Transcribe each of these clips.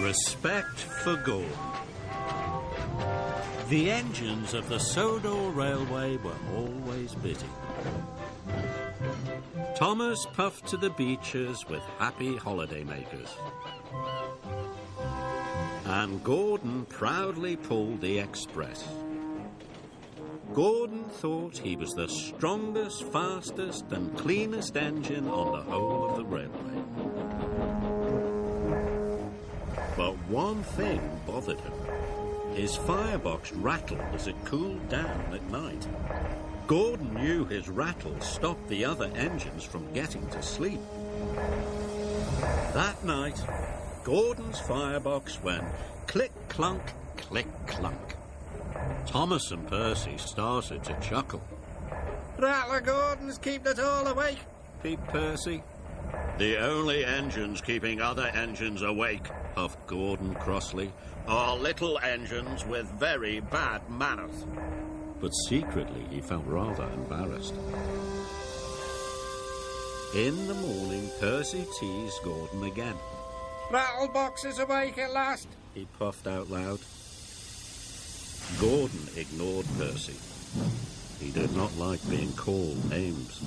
Respect for Gordon. The engines of the Sodor Railway were always busy. Thomas puffed to the beaches with happy holidaymakers. And Gordon proudly pulled the express. Gordon thought he was the strongest, fastest and cleanest engine on the whole of the railway. But one thing bothered him. His firebox rattled as it cooled down at night. Gordon knew his rattle stopped the other engines from getting to sleep. That night, Gordon's firebox went click-clunk, click-clunk. Thomas and Percy started to chuckle. Rattler Gordon's keeping it all awake, peeped Percy. The only engines keeping other engines awake, puffed Gordon crossly, are little engines with very bad manners. But secretly he felt rather embarrassed. In the morning, Percy teased Gordon again. Rattlebox is awake at last, he puffed out loud. Gordon ignored Percy. He did not like being called names.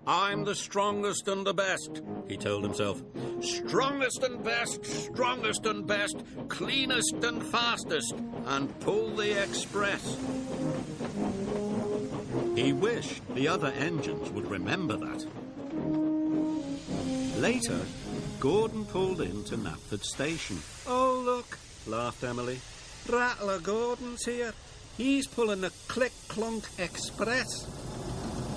I'm the strongest and the best, he told himself. Strongest and best, cleanest and fastest, and pull the express. He wished the other engines would remember that. Later, Gordon pulled into Knapford Station. Oh, look, laughed Emily. Rattler Gordon's here. He's pulling the click-clunk express.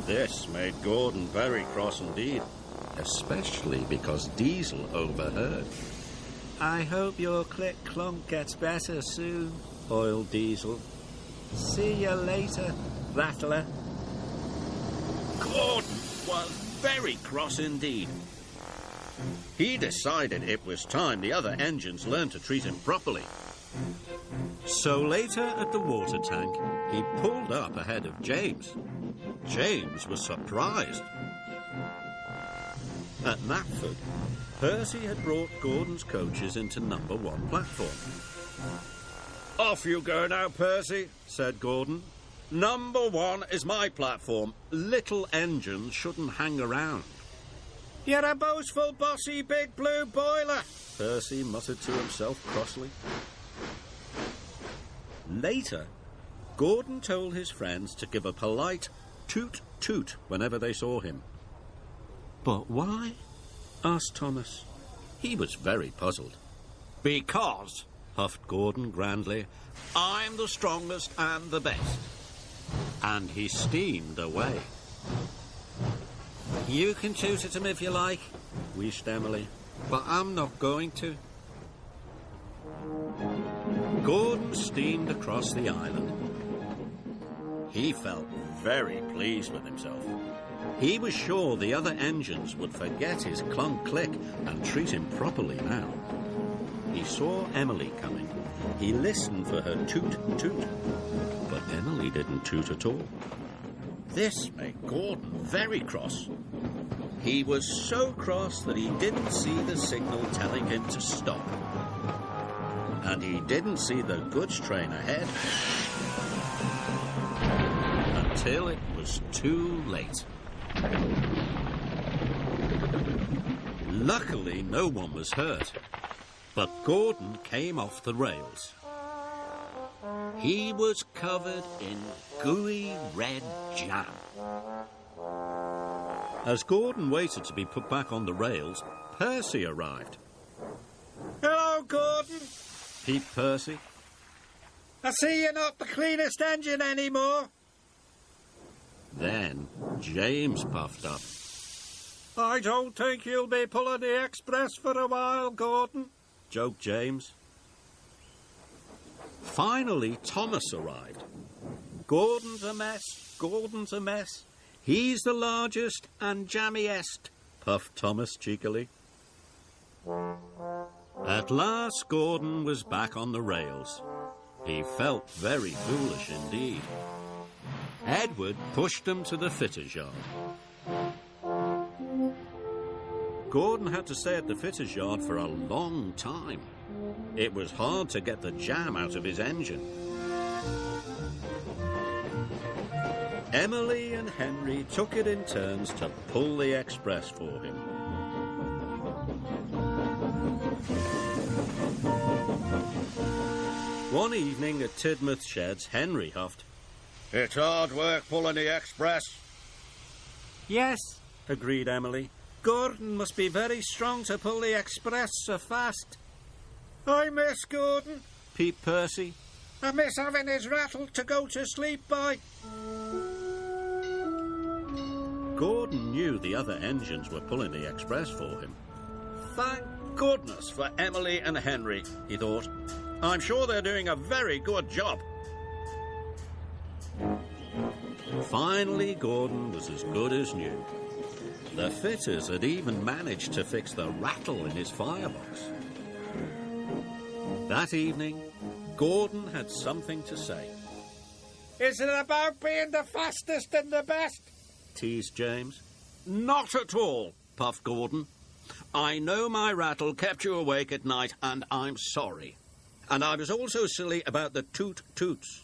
This made Gordon very cross indeed, especially because Diesel overheard. I hope your click-clunk gets better soon, oiled Diesel. See you later, Rattler. Gordon was very cross indeed. He decided it was time the other engines learned to treat him properly. So later at the water tank, he pulled up ahead of James. James was surprised. At Knapford, Percy had brought Gordon's coaches into number 1 platform. Off you go now, Percy, said Gordon. Number 1 is my platform. Little engines shouldn't hang around. You're a boastful, bossy, big blue boiler, Percy muttered to himself crossly. Later, Gordon told his friends to give a polite toot-toot whenever they saw him. But why? Asked Thomas. He was very puzzled. Because, huffed Gordon grandly, I'm the strongest and the best. And he steamed away. You can toot at him if you like, wheezed Emily, but I'm not going to. Gordon steamed across the island. He felt very pleased with himself. He was sure the other engines would forget his clunk-click and treat him properly now. He saw Emily coming. He listened for her toot-toot. But Emily didn't toot at all. This made Gordon very cross. He was so cross that he didn't see the signal telling him to stop. And he didn't see the goods train ahead until it was too late. Luckily, no one was hurt, but Gordon came off the rails. He was covered in gooey red jam. As Gordon waited to be put back on the rails, Percy arrived. Hello, Gordon, peeped Percy. I see you're not the cleanest engine anymore. Then James puffed up. I don't think you'll be pulling the express for a while, Gordon, joked James. Finally, Thomas arrived. Gordon's a mess. He's the largest and jammiest, puffed Thomas cheekily. At last, Gordon was back on the rails. He felt very foolish indeed. Edward pushed them to the fitter's yard. Gordon had to stay at the fitter's yard for a long time. It was hard to get the jam out of his engine. Emily and Henry took it in turns to pull the express for him. One evening at Tidmouth Sheds, Henry huffed, "It's hard work pulling the express." Yes, agreed Emily. Gordon must be very strong to pull the express so fast. I miss Gordon, peeped Percy. I miss having his rattle to go to sleep by. Gordon knew the other engines were pulling the express for him. Thank goodness for Emily and Henry, he thought. I'm sure they're doing a very good job. Finally, Gordon was as good as new. The fitters had even managed to fix the rattle in his firebox. That evening, Gordon had something to say. Is it about being the fastest and the best? Teased James. Not at all, puffed Gordon. I know my rattle kept you awake at night, and I'm sorry. And I was also silly about the toot-toots.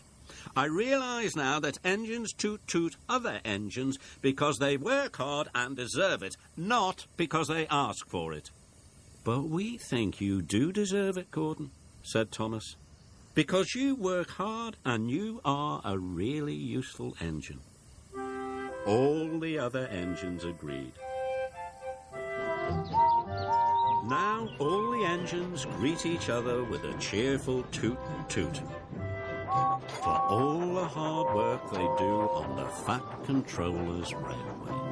I realise now that engines toot-toot other engines because they work hard and deserve it, not because they ask for it. But we think you do deserve it, Gordon, said Thomas, because you work hard and you are a really useful engine. All the other engines agreed. Now all the engines greet each other with a cheerful toot-toot for all the hard work they do on the Fat Controller's Railway.